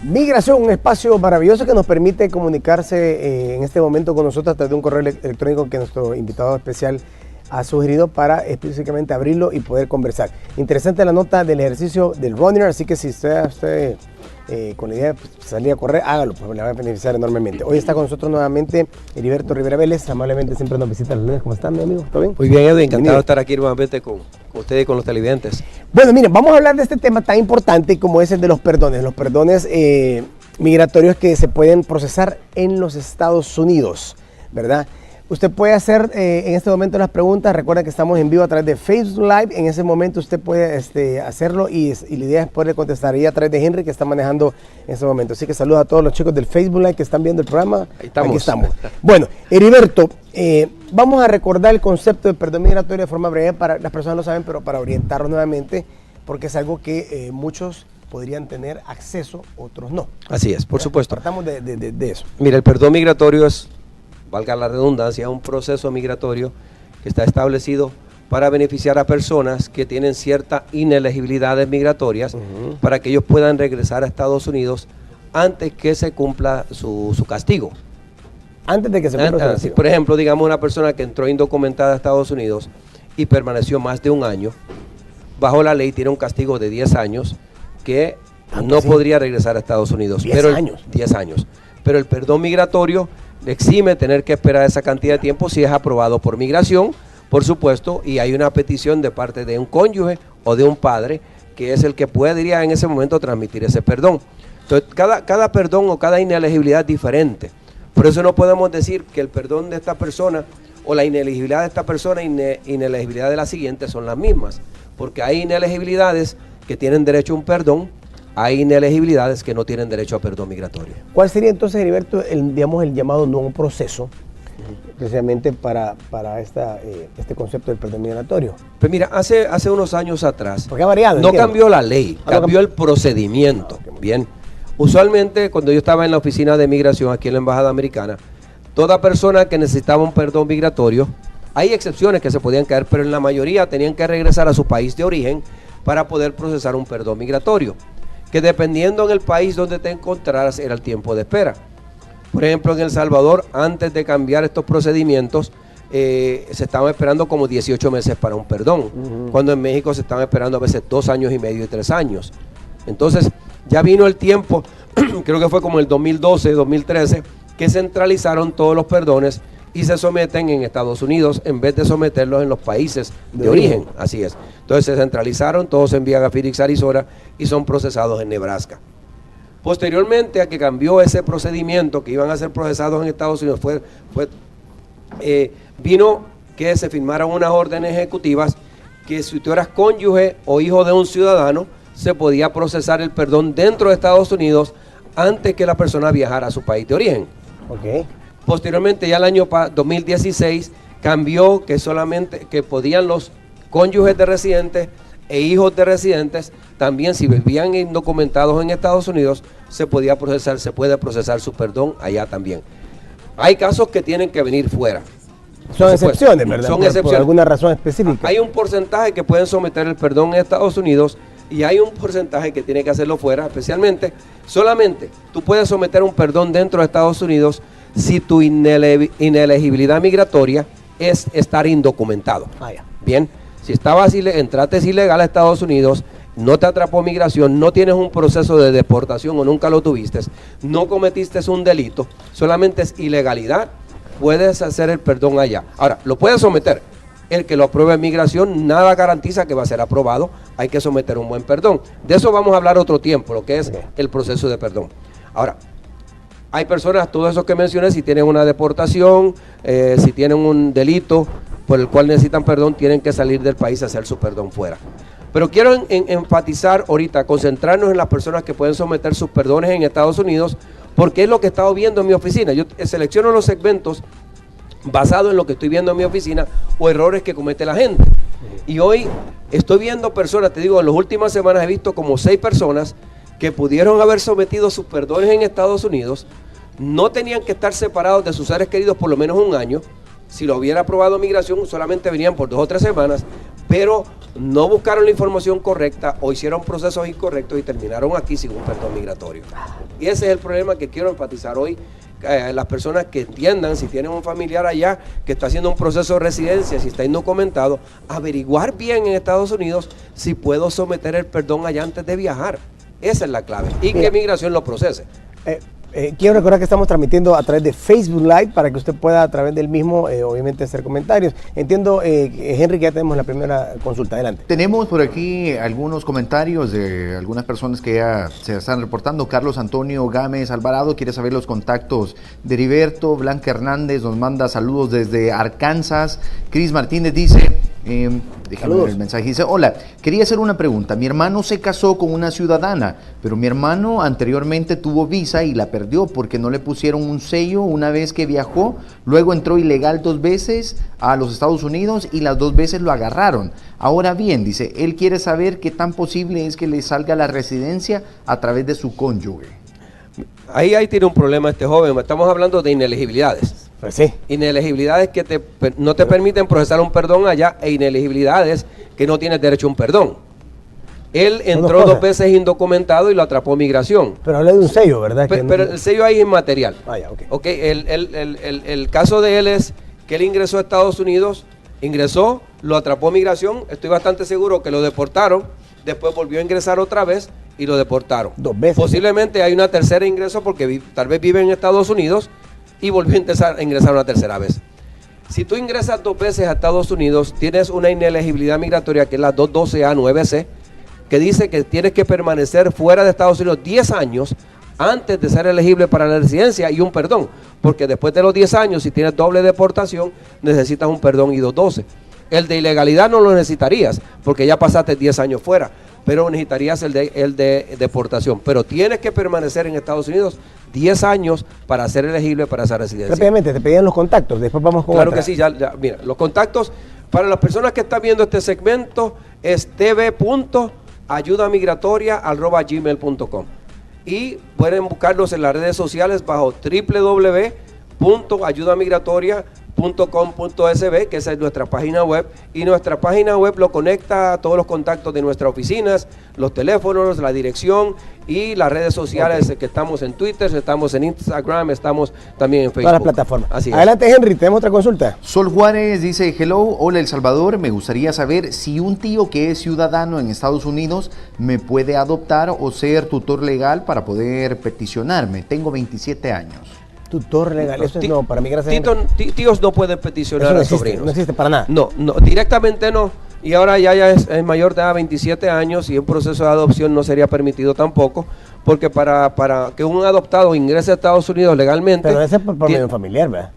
Migración, un espacio maravilloso que nos permite comunicarse en este momento con nosotros a través de un correo electrónico que nuestro invitado especial ha sugerido para específicamente abrirlo y poder conversar. Interesante la nota del ejercicio del runner, así que si usted con la idea de salir a correr, hágalo, pues le va a beneficiar enormemente. Hoy está con nosotros nuevamente Heriberto Rivera Vélez, amablemente siempre nos visita los lunes. ¿Cómo están, mi amigo? ¿Todo bien? Muy bien, Edwin, encantado de estar aquí nuevamente con ustedes y con los televidentes. Bueno, miren, vamos a hablar de este tema tan importante como es el de los perdones migratorios que se pueden procesar en los Estados Unidos, ¿verdad? Usted puede hacer en este momento las preguntas. Recuerda que estamos en vivo a través de Facebook Live. En ese momento usted puede hacerlo y la idea es poder contestar ahí a través de Henry, que está manejando en ese momento. Así que saludos a todos los chicos del Facebook Live que están viendo el programa. Ahí estamos. Aquí estamos. Bueno, Heriberto, vamos a recordar el concepto de perdón migratorio de forma breve. Para las personas lo saben, pero para orientarlos nuevamente, porque es algo que muchos podrían tener acceso, otros no. Así es, por supuesto. Tratamos de eso. Mira, el perdón migratorio es, valga la redundancia, un proceso migratorio que está establecido para beneficiar a personas que tienen ciertas inelegibilidades migratorias para que ellos puedan regresar a Estados Unidos antes que se cumpla su castigo. Antes de que se cumpla su castigo. Por ejemplo, digamos una persona que entró indocumentada a Estados Unidos y permaneció más de un año, bajo la ley tiene un castigo de 10 años que no podría regresar a Estados Unidos. 10 años. 10 años. Pero el perdón migratorio exime tener que esperar esa cantidad de tiempo si es aprobado por migración, por supuesto, y hay una petición de parte de un cónyuge o de un padre que es el que podría en ese momento transmitir ese perdón. Entonces, cada perdón o cada inelegibilidad es diferente. Por eso no podemos decir que el perdón de esta persona o la inelegibilidad de esta persona y inelegibilidad de la siguiente son las mismas, porque hay inelegibilidades que tienen derecho a un perdón, hay inelegibilidades que no tienen derecho a perdón migratorio. ¿Cuál sería entonces, Heriberto, el llamado nuevo proceso, precisamente para este concepto del perdón migratorio? Pues mira, hace unos años atrás, porque ha variado, no cambió la ley, cambió el procedimiento. Bien, usualmente cuando yo estaba en la oficina de migración aquí en la Embajada Americana, toda persona que necesitaba un perdón migratorio, hay excepciones que se podían caer, pero en la mayoría tenían que regresar a su país de origen para poder procesar un perdón migratorio, que dependiendo en el país donde te encontraras era el tiempo de espera. Por ejemplo, en El Salvador, antes de cambiar estos procedimientos, se estaban esperando como 18 meses para un perdón, cuando en México se estaban esperando a veces 2 años y medio y 3 años. Entonces, ya vino el tiempo, creo que fue como el 2012, 2013, que centralizaron todos los perdones y se someten en Estados Unidos en vez de someterlos en los países de origen. Así es. Entonces se centralizaron, todos se envían a Phoenix, Arizona y son procesados en Nebraska. Posteriormente a que cambió ese procedimiento que iban a ser procesados en Estados Unidos, vino que se firmaron unas órdenes ejecutivas que si tú eras cónyuge o hijo de un ciudadano, se podía procesar el perdón dentro de Estados Unidos antes que la persona viajara a su país de origen. Okay. Posteriormente, ya el año 2016, cambió que solamente que podían los cónyuges de residentes e hijos de residentes, también si vivían indocumentados en Estados Unidos, se puede procesar su perdón allá también. Hay casos que tienen que venir fuera. Son excepciones, ¿verdad? Son excepciones. Por alguna razón específica. Hay un porcentaje que pueden someter el perdón en Estados Unidos y hay un porcentaje que tiene que hacerlo fuera, especialmente, solamente tú puedes someter un perdón dentro de Estados Unidos si tu inelegibilidad migratoria es estar indocumentado. Bien, si entraste ilegal a Estados Unidos, no te atrapó migración, no tienes un proceso de deportación o nunca lo tuviste, no cometiste un delito, solamente es ilegalidad, puedes hacer el perdón allá. Ahora, lo puedes someter. El que lo apruebe en migración, nada garantiza que va a ser aprobado, hay que someter un buen perdón. De eso vamos a hablar otro tiempo, lo que es el proceso de perdón. Ahora, hay personas, todos esos que mencioné, si tienen una deportación, si tienen un delito por el cual necesitan perdón, tienen que salir del país a hacer su perdón fuera. Pero quiero enfatizar ahorita, concentrarnos en las personas que pueden someter sus perdones en Estados Unidos, porque es lo que he estado viendo en mi oficina. Yo selecciono los segmentos basado en lo que estoy viendo en mi oficina o errores que comete la gente. Y hoy estoy viendo personas, te digo, en las últimas semanas he visto como 6 personas que pudieron haber sometido sus perdones en Estados Unidos, no tenían que estar separados de sus seres queridos por lo menos un año. Si lo hubiera aprobado migración, solamente venían por 2 o 3 semanas, pero no buscaron la información correcta o hicieron procesos incorrectos y terminaron aquí sin un perdón migratorio. Y ese es el problema que quiero enfatizar hoy. Las personas que entiendan, si tienen un familiar allá que está haciendo un proceso de residencia, si está indocumentado, averiguar bien en Estados Unidos si puedo someter el perdón allá antes de viajar. Esa es la clave. Y que migración lo procese. Quiero recordar que estamos transmitiendo a través de Facebook Live para que usted pueda a través del mismo, obviamente, hacer comentarios. Entiendo, Henry, que ya tenemos la primera consulta. Adelante. Tenemos por aquí algunos comentarios de algunas personas que ya se están reportando. Carlos Antonio Gámez Alvarado quiere saber los contactos de Heriberto. Blanca Hernández nos manda saludos desde Arkansas. Cris Martínez dice... déjame ver el mensaje. Dice: hola, quería hacer una pregunta. Mi hermano se casó con una ciudadana, pero mi hermano anteriormente tuvo visa y la perdió porque no le pusieron un sello una vez que viajó. Luego entró ilegal 2 veces a los Estados Unidos y las 2 veces lo agarraron. Ahora bien, dice, él quiere saber qué tan posible es que le salga la residencia a través de su cónyuge. Ahí tiene un problema este joven. Estamos hablando de inelegibilidades. Pues sí. Inelegibilidades que no te permiten procesar un perdón allá e inelegibilidades que no tienes derecho a un perdón. Él entró 2 veces indocumentado y lo atrapó migración. Pero hablé de un sello, ¿verdad? Pero el sello ahí es inmaterial. Ya, okay. Okay, el caso de él es que él ingresó a Estados Unidos, lo atrapó migración, estoy bastante seguro que lo deportaron, después volvió a ingresar otra vez y lo deportaron. 2 veces. Posiblemente hay una tercera ingreso porque tal vez vive en Estados Unidos y volvió a ingresar una tercera vez. Si tú ingresas 2 veces a Estados Unidos, tienes una inelegibilidad migratoria que es la 212A9C, que dice que tienes que permanecer fuera de Estados Unidos 10 años antes de ser elegible para la residencia y un perdón, porque después de los 10 años, si tienes doble deportación, necesitas un perdón y 212. El de ilegalidad no lo necesitarías, porque ya pasaste 10 años fuera, pero necesitarías el de deportación. Pero tienes que permanecer en Estados Unidos 10 años para ser elegible para esa residencia. Rápidamente, te pedían los contactos, después vamos con Claro otra. que sí, ya, mira, los contactos para las personas que están viendo este segmento es tv.ayudamigratoria@gmail.com y pueden buscarnos en las redes sociales bajo www.ayudamigratoria.com.sb, que esa es nuestra página web, y nuestra página web lo conecta a todos los contactos de nuestras oficinas, los teléfonos, la dirección y las redes sociales, que estamos en Twitter, estamos en Instagram, estamos también en Facebook. Todas las plataformas. Así es. Adelante, Henry, tenemos otra consulta. Sol Juárez dice: hello, hola El Salvador, me gustaría saber si un tío que es ciudadano en Estados Unidos me puede adoptar o ser tutor legal para poder peticionarme. Tengo 27 años. Tutor legal, eso no, para mí, gracias. Tíos no pueden peticionar a sobrinos. No existe para nada. No, directamente no. Y ahora ya es mayor de edad, 27 años, y un proceso de adopción no sería permitido tampoco, porque para que un adoptado ingrese a Estados Unidos legalmente... Pero ese es por medio familiar, ¿verdad?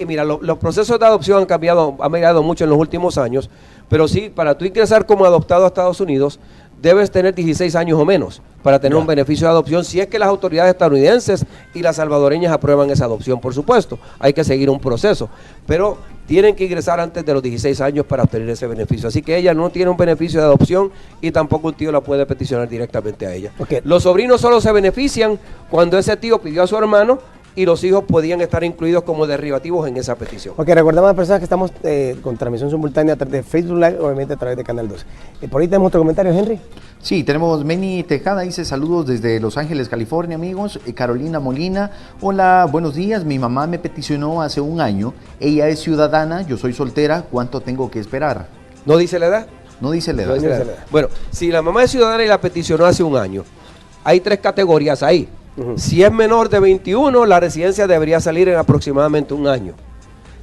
Mira, los procesos de adopción han cambiado mucho en los últimos años, pero sí, para tú ingresar como adoptado a Estados Unidos, debes tener 16 años o menos para tener un beneficio de adopción, si es que las autoridades estadounidenses y las salvadoreñas aprueban esa adopción, por supuesto. Hay que seguir un proceso, pero tienen que ingresar antes de los 16 años para obtener ese beneficio. Así que ella no tiene un beneficio de adopción y tampoco un tío la puede peticionar directamente a ella. Okay. Los sobrinos solo se benefician cuando ese tío pidió a su hermano y los hijos podían estar incluidos como derivativos en esa petición. Ok, recordamos a las personas que estamos con transmisión simultánea a través de Facebook Live, obviamente a través de Canal 2. Por ahí tenemos otro comentario, Henry. Sí, tenemos Meni Tejada, dice: saludos desde Los Ángeles, California, amigos. Carolina Molina: hola, buenos días, mi mamá me peticionó hace un año, ella es ciudadana, yo soy soltera, ¿cuánto tengo que esperar? ¿No dice la edad? No dice la edad. No dice la edad. Bueno, si la mamá es ciudadana y la peticionó hace un año, hay 3 categorías ahí. Si es menor de 21, la residencia debería salir en aproximadamente un año.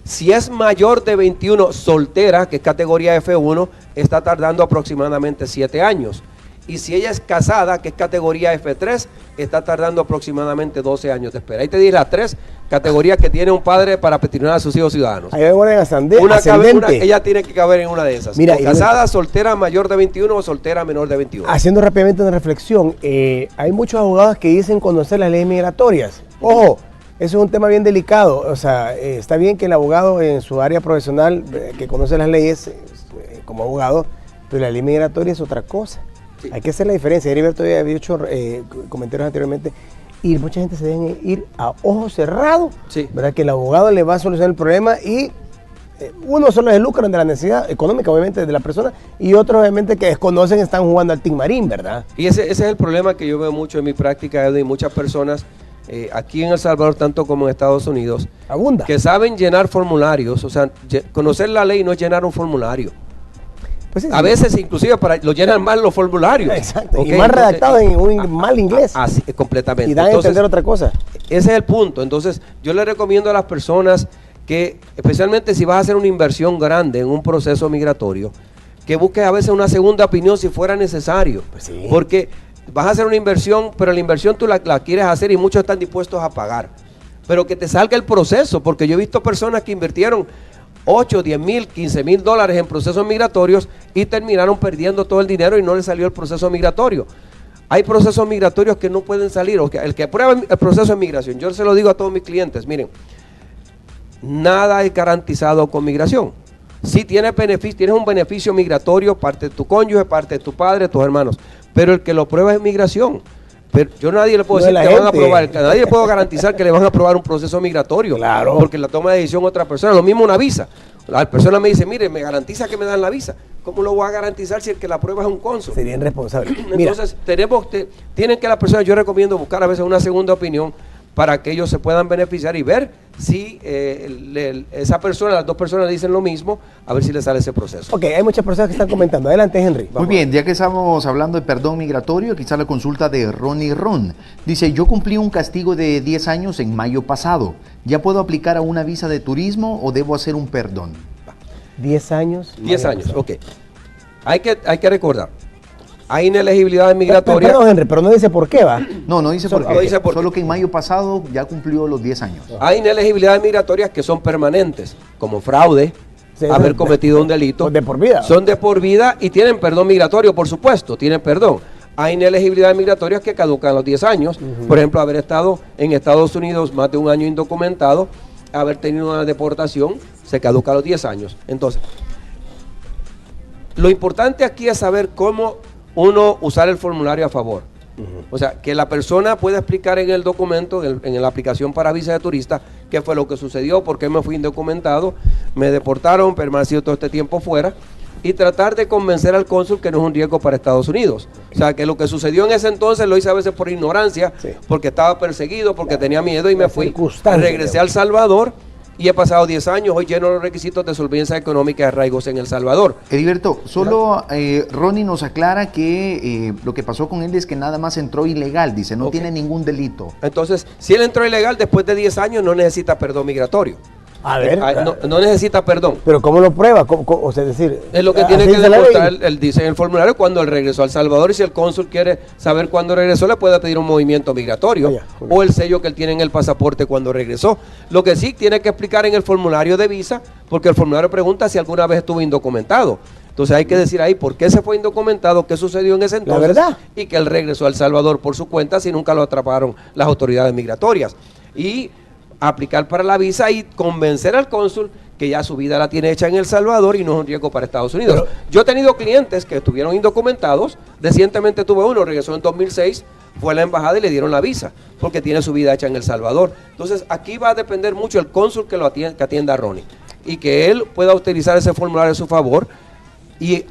Si es mayor de 21, soltera, que es categoría F1, está tardando aproximadamente 7 años. Y si ella es casada, que es categoría F3, está tardando aproximadamente 12 años de espera. Ahí te di las 3 categorías que tiene un padre para peticionar a sus hijos ciudadanos. Ahí hay una ascendente. Ella tiene que caber en una de esas. Mira, casada, soltera mayor de 21 o soltera menor de 21. Haciendo rápidamente una reflexión, hay muchos abogados que dicen conocer las leyes migratorias. Ojo, eso es un tema bien delicado. O sea, está bien que el abogado en su área profesional, que conoce las leyes como abogado, pero la ley migratoria es otra cosa. Sí. Hay que hacer la diferencia. Heriberto había hecho comentarios anteriormente y mucha gente se debe ir a ojos cerrados, sí, ¿verdad? Que el abogado le va a solucionar el problema y Unos son los que lucran de la necesidad económica, obviamente, de la persona, y otros, obviamente, que desconocen, están jugando al Marín, ¿verdad? Y ese es el problema que yo veo mucho en mi práctica, Edwin, muchas personas aquí en El Salvador, tanto como en Estados Unidos, Abunda. que saben llenar formularios. O sea, conocer la ley no es llenar un formulario. Pues sí, A veces, inclusive, lo llenan mal los formularios. Exacto, ¿Ok? y más Entonces, redactado en un mal inglés. Así, completamente. Y dan a entender otra cosa. Ese es el punto. Entonces, yo le recomiendo a las personas que, especialmente si vas a hacer una inversión grande en un proceso migratorio, que busques a veces una segunda opinión si fuera necesario. Pues sí. Porque vas a hacer una inversión, pero la inversión tú la quieres hacer y muchos están dispuestos a pagar. Pero que te salga el proceso, porque yo he visto personas que invirtieron 8, 10 mil, 15 mil dólares en procesos migratorios y terminaron perdiendo todo el dinero y no les salió el proceso migratorio. Hay procesos migratorios que no pueden salir. El que aprueba el proceso de migración, yo se lo digo a todos mis clientes, miren, nada es garantizado con migración. Si tienes beneficio, tienes un beneficio migratorio, parte de tu cónyuge, parte de tu padre, tus hermanos, pero el que lo prueba es migración. Pero yo a nadie le puedo decir que van a aprobar, a nadie le puedo garantizar que le van a aprobar un proceso migratorio, claro, porque la toma de decisión otra persona. Lo mismo una visa. La persona me dice, mire, me garantiza que me dan la visa. ¿Cómo lo voy a garantizar si el que la aprueba es un cónsul? Sería irresponsable. Entonces, tienen que las personas, yo recomiendo buscar a veces una segunda opinión para que ellos se puedan beneficiar y ver si esa persona, las dos personas dicen lo mismo, a ver si le sale ese proceso. Ok, hay muchas personas que están comentando. Adelante, Henry. Muy bien, ya que estamos hablando de perdón migratorio, quizá la consulta de Ronnie Ron. Dice, yo cumplí un castigo de 10 años en mayo pasado. ¿Ya puedo aplicar a una visa de turismo o debo hacer un perdón? 10 años. 10 años, ok. Hay que recordar. Hay inelegibilidad migratoria. Perdón, Henry, pero no dice por qué, ¿va? No dice por qué. No dice por Solo qué. que en mayo pasado ya cumplió los 10 años. Hay inelegibilidades migratorias que son permanentes, como fraude, Sí, haber cometido un delito. Pues de por vida. Son de por vida y tienen perdón migratorio, por supuesto, tienen perdón. Hay inelegibilidades migratorias que caducan a los 10 años. Por ejemplo, haber estado en Estados Unidos más de un año indocumentado, haber tenido una deportación, se caduca a los 10 años. Entonces, lo importante aquí es saber cómo uno usar el formulario a favor. O sea, que la persona pueda explicar en el documento, en la aplicación para visa de turista, qué fue lo que sucedió, por qué me fui indocumentado, me deportaron, permanecí todo este tiempo fuera, y tratar de convencer al cónsul que no es un riesgo para Estados Unidos. O sea, que lo que sucedió en ese entonces lo hice a veces por ignorancia, sí, porque estaba perseguido, porque tenía miedo y me fui. Regresé ¿no? a El Salvador y he pasado 10 años, hoy lleno los requisitos de solvencia económica y arraigos en El Salvador. Heriberto, solo Ronnie nos aclara que lo que pasó con él es que nada más entró ilegal, dice, no tiene ningún delito. Entonces, si él entró ilegal después de 10 años, no necesita perdón migratorio. A ver. No necesita perdón. Pero ¿cómo lo prueba? O sea, es decir, Es lo que tiene que demostrar, él dice en el formulario cuando él regresó a El Salvador, y si el cónsul quiere saber cuándo regresó, le puede pedir un movimiento migratorio o el sello que él tiene en el pasaporte cuando regresó. Lo que sí tiene que explicar en el formulario de visa, porque el formulario pregunta si alguna vez estuvo indocumentado. Entonces hay que decir ahí por qué se fue indocumentado, qué sucedió en ese entonces, la verdad, y que él regresó a El Salvador por su cuenta si nunca lo atraparon las autoridades migratorias. Y aplicar para la visa y convencer al cónsul que ya su vida la tiene hecha en El Salvador y no es un riesgo para Estados Unidos. Yo he tenido clientes que estuvieron indocumentados, recientemente tuve uno, regresó en 2006, fue a la embajada y le dieron la visa, porque tiene su vida hecha en El Salvador. Entonces aquí va a depender mucho el cónsul que atienda a Ronnie, y que él pueda utilizar ese formulario a su favor, y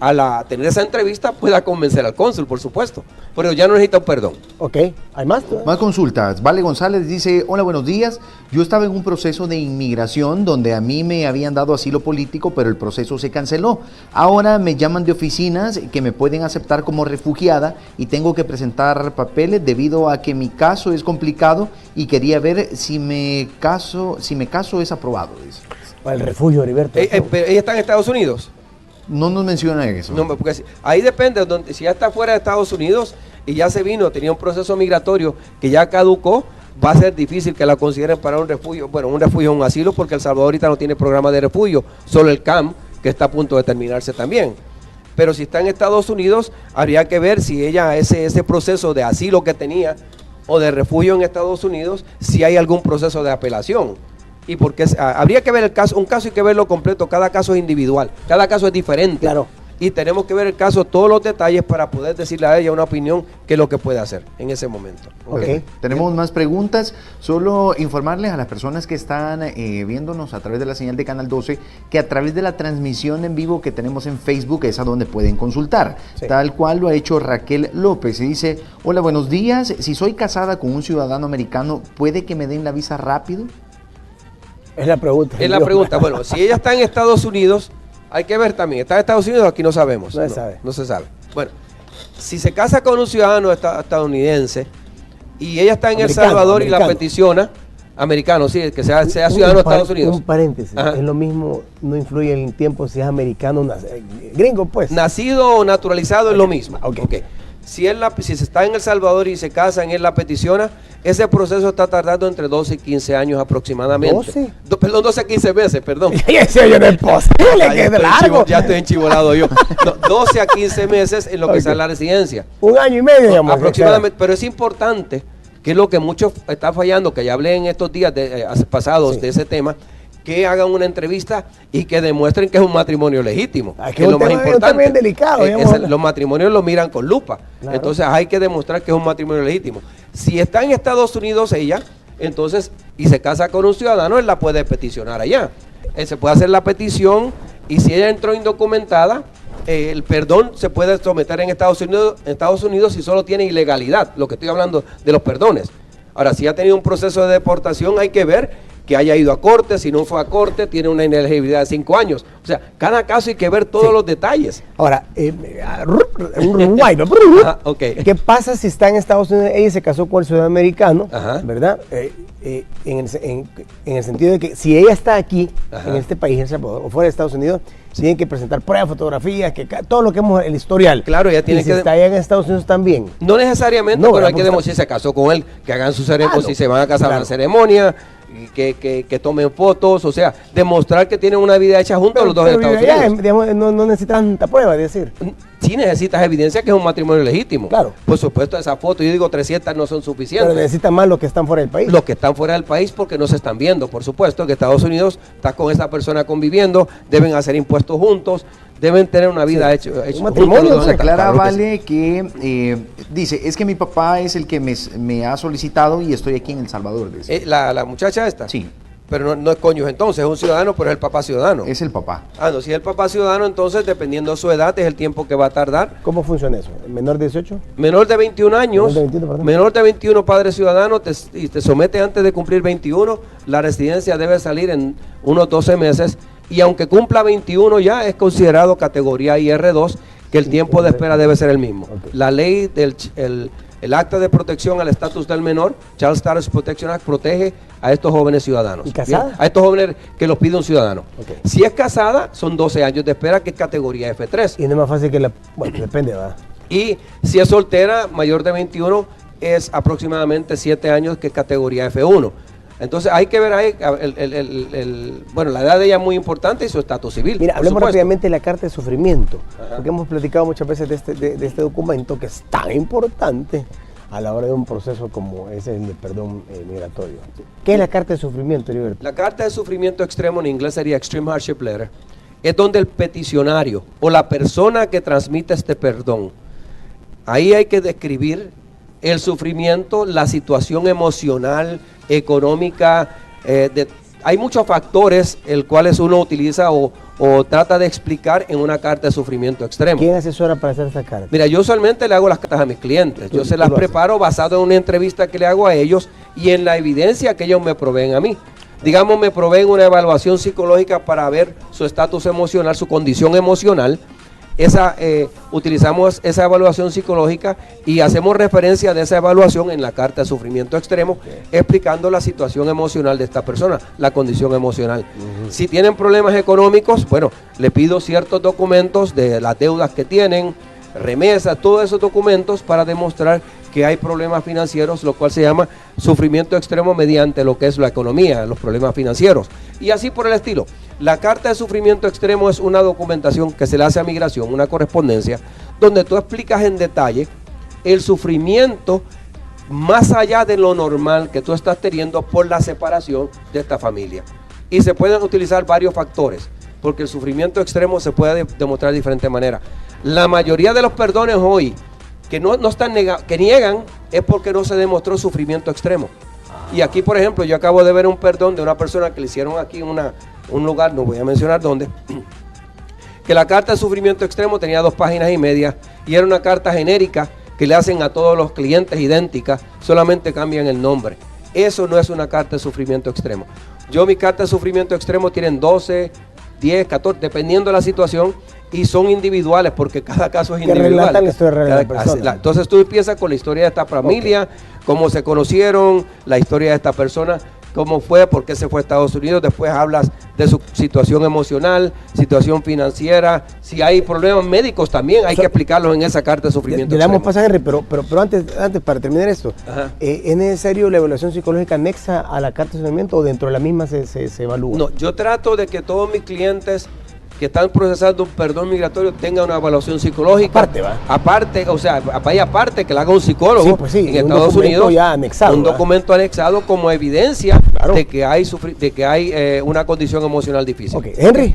tener esa entrevista pueda convencer al cónsul, por supuesto, pero ya no necesita un perdón. Ok, ¿hay más? Más consultas. Vale González dice, hola, buenos días. Yo estaba en un proceso de inmigración donde a mí me habían dado asilo político, pero el proceso se canceló. Ahora me llaman de oficinas que me pueden aceptar como refugiada y tengo que presentar papeles debido a que mi caso es complicado y quería ver si mi caso es aprobado. Dice. El refugio, Heriberto. ¿Ella está en Estados Unidos? No nos menciona eso. No, porque ahí depende, si ya está fuera de Estados Unidos y ya se vino, tenía un proceso migratorio que ya caducó, va a ser difícil que la consideren para un refugio, bueno, un refugio o un asilo, porque El Salvador ahorita no tiene programa de refugio, solo el CAM, que está a punto de terminarse también. Pero si está en Estados Unidos, habría que ver si ella, ese proceso de asilo que tenía o de refugio en Estados Unidos, si hay algún proceso de apelación. Y porque habría que ver un caso hay que verlo completo, cada caso es individual, cada caso es diferente. Claro. y tenemos que ver el caso, todos los detalles para poder decirle a ella una opinión que es lo que puede hacer en ese momento. Ok. Tenemos más preguntas. Solo informarles a las personas que están viéndonos a través de la señal de Canal 12 que a través de la transmisión en vivo que tenemos en Facebook es a donde pueden consultar. Sí. Tal cual lo ha hecho Raquel López. Y dice, hola, buenos días. Si soy casada con un ciudadano americano, ¿puede que me den la visa rápido? Es la pregunta. Es la pregunta. Bueno, si ella está en Estados Unidos, hay que ver también. ¿Está en Estados Unidos? Aquí no sabemos. No se sabe. No se sabe. Bueno, si se casa con un ciudadano estadounidense y ella está en El Salvador y la peticiona, americano, sí, que sea ciudadano de Estados Unidos. Un paréntesis, Ajá. es lo mismo, no influye en el tiempo si es americano o gringo, pues. Nacido o naturalizado es lo mismo. Ok. Ok. Si se está en El Salvador y se casan, él la peticiona, ese proceso está tardando entre 12 y 15 años aproximadamente. 12. Perdón, 12 a 15 meses, perdón. Ya decía yo, no es posible, Ay, que es estoy largo. ya estoy enchivolado yo. No, 12 a 15 meses en lo que sale la residencia. Un año y medio, digamos. Aproximadamente, pero es importante, que es lo que muchos están fallando, que ya hablé en estos días pasados Sí. de ese tema, que hagan una entrevista y que demuestren que es un matrimonio legítimo. Aquí Que es lo más importante. también delicado. Los matrimonios lo miran con lupa. Claro. Entonces hay que demostrar que es un matrimonio legítimo. Si está en Estados Unidos ella, entonces, y se casa con un ciudadano, él la puede peticionar allá. Él se puede hacer la petición y si ella entró indocumentada, el perdón se puede someter en Estados Unidos si solo tiene ilegalidad, lo que estoy hablando de los perdones. Ahora, si ha tenido un proceso de deportación, hay que ver que haya ido a corte, si no fue a corte, tiene una inelegibilidad de 5 años. O sea, cada caso hay que ver todos los detalles. Ahora, Uruguay, ¿no? Ajá, ok. ¿Qué pasa si está en Estados Unidos? Ella se casó con el ciudadano americano, Ajá. ¿verdad? En el sentido de que si ella está aquí, Ajá. en este país, en El Salvador, o fuera de Estados Unidos, tienen que presentar pruebas, fotografías, todo lo que hemos, el historial. Claro, ella tiene y si que... está allá en Estados Unidos también. No necesariamente, No, pero hay ¿verdad? que demostrar si se casó con él, que hagan su ceremonia, Claro, si se van a casar claro. una ceremonia, y que tomen fotos, o sea, demostrar que tienen una vida hecha juntos los dos en Estados allá, Unidos. digamos, no necesitan tanta prueba, es decir. Sí necesitas evidencia que es un matrimonio legítimo. Claro. Por supuesto, esa foto, yo digo 300 no son Pero suficientes. necesitan más los que están fuera del país. Los que están fuera del país porque no se están viendo, por supuesto, que Estados Unidos está con esa persona conviviendo, deben hacer impuestos juntos, deben tener una vida hecha Un matrimonio, juntos los pues, dos. Aclara, Claro que Vale, que dice, es que mi papá es el que me ha solicitado y estoy aquí en El Salvador. Dice. sí. La muchacha esta. Sí, Pero no es cónyuge entonces, es un ciudadano, pero es el papá ciudadano. es el papá. Ah, no, si es el papá ciudadano, entonces dependiendo de su edad es el tiempo que va a tardar. ¿Cómo funciona eso? ¿Menor de 18? Menor de 21 años, Menor de 21, perdón. padre ciudadano, y te somete antes de cumplir 21, la residencia debe salir en unos 12 meses y aunque cumpla 21 ya es considerado categoría IR2, que el tiempo de espera debe ser el mismo. Ok. La ley el acta de protección al estatus del menor, Child Status Protection Act, protege a estos jóvenes ciudadanos. ¿Y casada? Bien, a estos jóvenes que los pide un ciudadano. Ok. Si es casada, son 12 años de espera, que es categoría F3. Y no es más fácil que la... Bueno, depende, ¿verdad? Y si es soltera, mayor de 21, es aproximadamente 7 años, que es categoría F1. Entonces hay que ver ahí, bueno, la edad de ella es muy importante y su estatus civil. Mira, por hablemos supuesto. rápidamente de la carta de sufrimiento, Ajá. porque hemos platicado muchas veces de este documento que es tan importante a la hora de un proceso como es el de perdón migratorio. ¿Qué es la carta de sufrimiento, Heriberto? La carta de sufrimiento extremo, en inglés sería Extreme Hardship Letter, es donde el peticionario o la persona que transmite este perdón, ahí hay que describir el sufrimiento, la situación emocional, económica, hay muchos factores el cuales uno utiliza o trata de explicar en una carta de sufrimiento extremo. ¿Quién asesora para hacer esta carta? Mira, yo usualmente le hago las cartas a mis clientes. Yo se Tú las lo haces. preparo basado en una entrevista que le hago a ellos y en la evidencia que ellos me proveen a mí. Digamos, me proveen una evaluación psicológica para ver su estatus emocional, su condición emocional. Utilizamos esa evaluación psicológica y hacemos referencia de esa evaluación en la carta de sufrimiento extremo, explicando la situación emocional de esta persona, la condición emocional. Si tienen problemas económicos, bueno, le pido ciertos documentos de las deudas que tienen, remesas, todos esos documentos para demostrar que hay problemas financieros, lo cual se llama sufrimiento extremo mediante lo que es la economía, los problemas financieros. Y así por el estilo. La carta de sufrimiento extremo es una documentación que se le hace a migración, una correspondencia, donde tú explicas en detalle el sufrimiento más allá de lo normal que tú estás teniendo por la separación de esta familia. Y se pueden utilizar varios factores. porque el sufrimiento extremo se puede demostrar de diferente manera. La mayoría de los perdones hoy que no están que niegan es porque no se demostró sufrimiento extremo. Y aquí, por ejemplo, yo acabo de ver un perdón de una persona que le hicieron aquí en un lugar, no voy a mencionar dónde, que la carta de sufrimiento extremo tenía 2 páginas y media y era una carta genérica que le hacen a todos los clientes idénticas, solamente cambian el nombre. Eso no es una carta de sufrimiento extremo. Mi carta de sufrimiento extremo tienen 12, 10, 14, dependiendo de la situación, y son individuales porque cada caso es individual. Que relatan la historia de la persona. Entonces tú empiezas con la historia de esta familia, cómo se conocieron, la historia de esta persona, cómo fue, por qué se fue a Estados Unidos, después hablas de su situación emocional, situación financiera, si hay problemas médicos también hay que explicarlos en esa carta de sufrimiento Le damos extremo. paso a Henry, pero antes para terminar esto, ¿es necesario la evaluación psicológica anexa a la carta de sufrimiento o dentro de la misma se evalúa? No, yo trato de que todos mis clientes que están procesando un perdón migratorio tengan una evaluación psicológica. Aparte, ¿va? Aparte, o sea, vaya aparte que la haga un psicólogo. Sí, pues sí, en Estados Unidos. Ya anexado, un ¿verdad? documento anexado como evidencia Claro. de que hay una condición emocional difícil. Ok, Henry.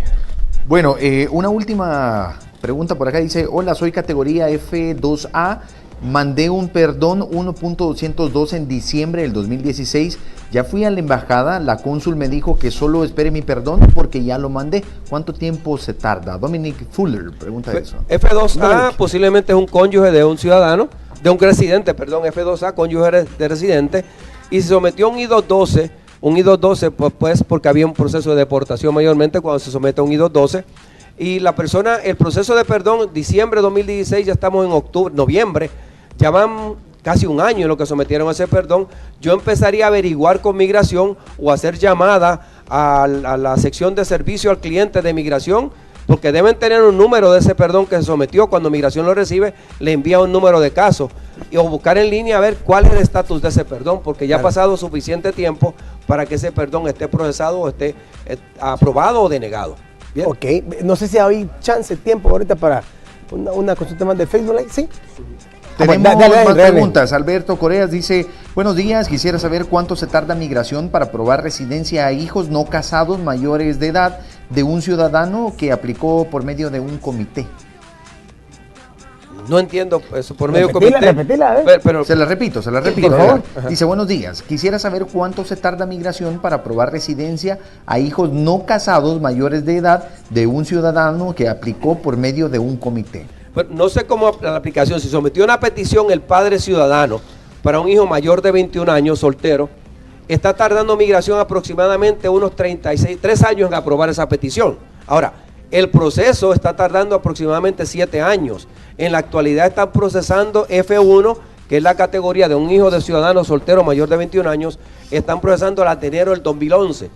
Bueno, una última pregunta por acá. Dice, hola, soy categoría F2A. Mandé un perdón 1.202 en diciembre del 2016. Ya fui a la embajada, la cónsul me dijo que solo espere mi perdón porque ya lo mandé. ¿Cuánto tiempo se tarda? Dominic Fuller pregunta eso. F2A Dominic. posiblemente es un cónyuge de un ciudadano, de un residente, perdón, F2A, cónyuge de residente, y se sometió a un I-212. Un I-212 pues porque había un proceso de deportación mayormente cuando se somete a un I-212. Y la persona, el proceso de perdón, diciembre de 2016, ya estamos en noviembre, ya van casi un año en lo que sometieron a ese perdón. Yo empezaría a averiguar con migración o hacer llamada a la sección de servicio al cliente de migración, porque deben tener un número de ese perdón que se sometió. Cuando migración lo recibe, le envía un número de caso, o buscar en línea a ver cuál es el estatus de ese perdón, porque ya ha pasado suficiente tiempo para que ese perdón esté procesado o esté aprobado o denegado. Bien. Ok, no sé si hay chance, tiempo ahorita para una consulta más de Facebook Live, ¿sí? Tenemos Dale, más dale. preguntas. Alberto Coreas dice, buenos días, quisiera saber cuánto se tarda migración para aprobar residencia a hijos no casados mayores de edad de un ciudadano que aplicó por medio de un comité. No entiendo eso, por medio Repetila, comité. repetila, a ver. Pero Se la repito. por favor. Dice, buenos días, quisiera saber cuánto se tarda migración para aprobar residencia a hijos no casados mayores de edad de un ciudadano que aplicó por medio de un comité. Bueno, no sé cómo la aplicación, si sometió una petición el padre ciudadano para un hijo mayor de 21 años, soltero, está tardando migración aproximadamente unos 3 años en aprobar esa petición. Ahora, el proceso está tardando aproximadamente 7 años. En la actualidad están procesando F1, que es la categoría de un hijo de ciudadano soltero mayor de 21 años, están procesando el enero del 2011.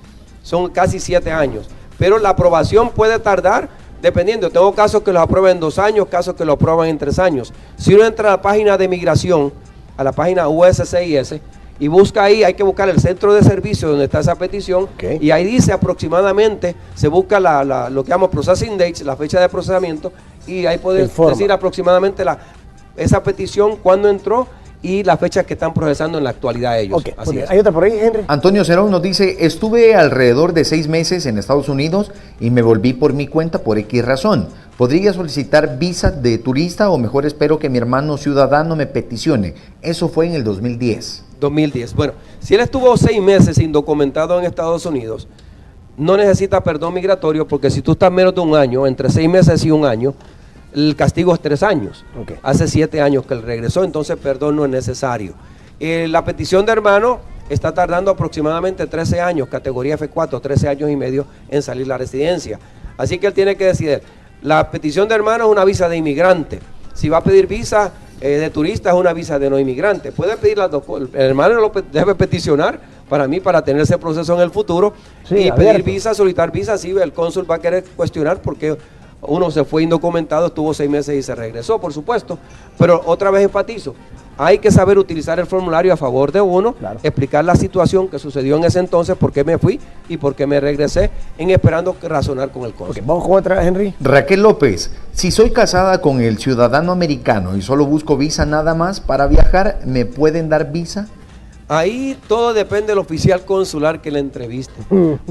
Son casi 7 años. Pero la aprobación puede tardar dependiendo. Tengo casos que los aprueban en 2 años, casos que lo aprueban en 3 años. Si uno entra a la página de migración, a la página USCIS, y busca ahí, hay que buscar el centro de servicio donde está esa petición, y ahí dice aproximadamente, se busca lo que llamamos processing dates, la fecha de procesamiento, y ahí puedes decir aproximadamente esa petición, cuándo entró y las fechas que están procesando en la actualidad ellos. Ok, Así es. ¿hay otra por ahí, Henry? Antonio Cerón nos dice, estuve alrededor de 6 meses en Estados Unidos y me volví por mi cuenta por X razón. ¿Podría solicitar visa de turista o mejor espero que mi hermano ciudadano me peticione? Eso fue en el 2010. 2010. Bueno, si él estuvo 6 meses indocumentado en Estados Unidos, no necesita perdón migratorio, porque si tú estás menos de un año, entre 6 meses y un año, el castigo es 3 años. Okay. Hace 7 años que él regresó, entonces perdón no es necesario. La petición de hermano está tardando aproximadamente 13 años, categoría F4, 13 años y medio en salir la residencia. Así que él tiene que decidir. La petición de hermano es una visa de inmigrante. Si va a pedir visa de turista, es una visa de no inmigrante. Puede pedir las dos cosas. El hermano debe peticionar para mí, para tener ese proceso en el futuro, sí, y abierto. pedir visa, solicitar visa. Sí, el cónsul va a querer cuestionar porque uno se fue indocumentado, estuvo 6 meses y se regresó, por supuesto. Pero otra vez enfatizo, hay que saber utilizar el formulario a favor de uno, claro, explicar la situación que sucedió en ese entonces, por qué me fui y por qué me regresé, en esperando razonar con el cónsul. Okay, vamos con otra, Henry. Raquel López, si soy casada con el ciudadano americano y solo busco visa nada más para viajar, ¿me pueden dar visa? Ahí todo depende del oficial consular que la entreviste.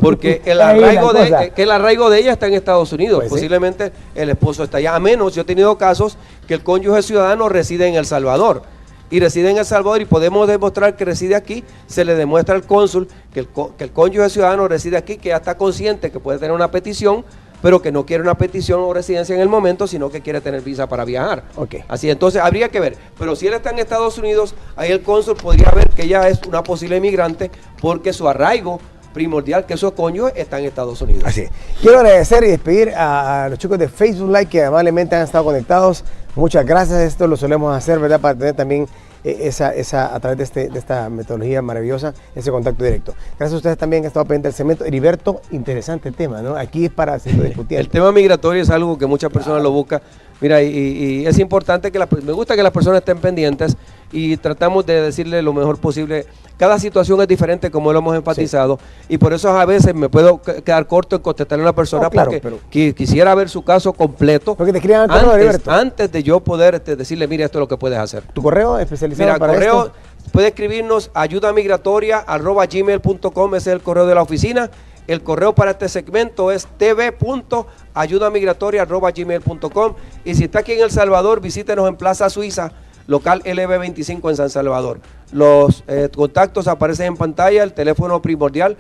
Porque el Ahí la arraigo, cosa. que el arraigo de ella está en Estados Unidos. Pues sí. Posiblemente el esposo está allá. A menos, yo he tenido casos que el cónyuge ciudadano reside en El Salvador. Y reside en El Salvador y podemos demostrar que reside aquí. Se le demuestra al cónsul que el cónyuge ciudadano reside aquí, que ya está consciente que puede tener una petición, pero que no quiere una petición o residencia en el momento, sino que quiere tener visa para viajar. Ok. Así, entonces habría que ver. Pero si él está en Estados Unidos, ahí el cónsul podría ver que ella es una posible inmigrante porque su arraigo primordial, que su cónyuge, está en Estados Unidos. Así es. Quiero agradecer y despedir a los chicos de Facebook Live que amablemente han estado conectados. Muchas gracias. Esto lo solemos hacer, ¿verdad? Para tener también a través de esta metodología maravillosa, ese contacto directo. Gracias a ustedes también que han estado pendientes del segmento. Heriberto, interesante tema, ¿no? Aquí es para seguir discutiendo. El tema migratorio es algo que muchas personas lo buscan. Mira, y es importante que me gusta que las personas estén pendientes y tratamos de decirle lo mejor posible. Cada situación es diferente, como lo hemos enfatizado, y por eso a veces me puedo quedar corto en contestarle a una persona, claro, porque pero quisiera ver su caso completo porque te escriban antes, Heriberto. antes de yo poder decirle, mira, esto es lo que puedes hacer. ¿Tu correo especializado Mira, para correo, esto? puede escribirnos ayudamigratoria@gmail.com, ese es el correo de la oficina. El correo para este segmento es tv.ayudamigratoria@gmail.com. Y si está aquí en El Salvador, visítenos en Plaza Suiza, local LB25 en San Salvador. Los contactos aparecen en pantalla, el teléfono primordial,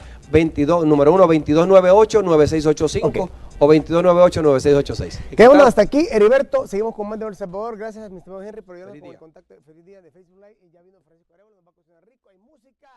número 1, 2298-9685 Ok. o 2298-9686. Quedémonos hasta aquí, Heriberto. Seguimos con más de El Salvador. Gracias a mi estimado Henry por ayudarnos Feliz con el día. contacto. Feliz día de Facebook Live. Y ya vino Francisco Arevalo, nos va a cocinar rico. Hay música.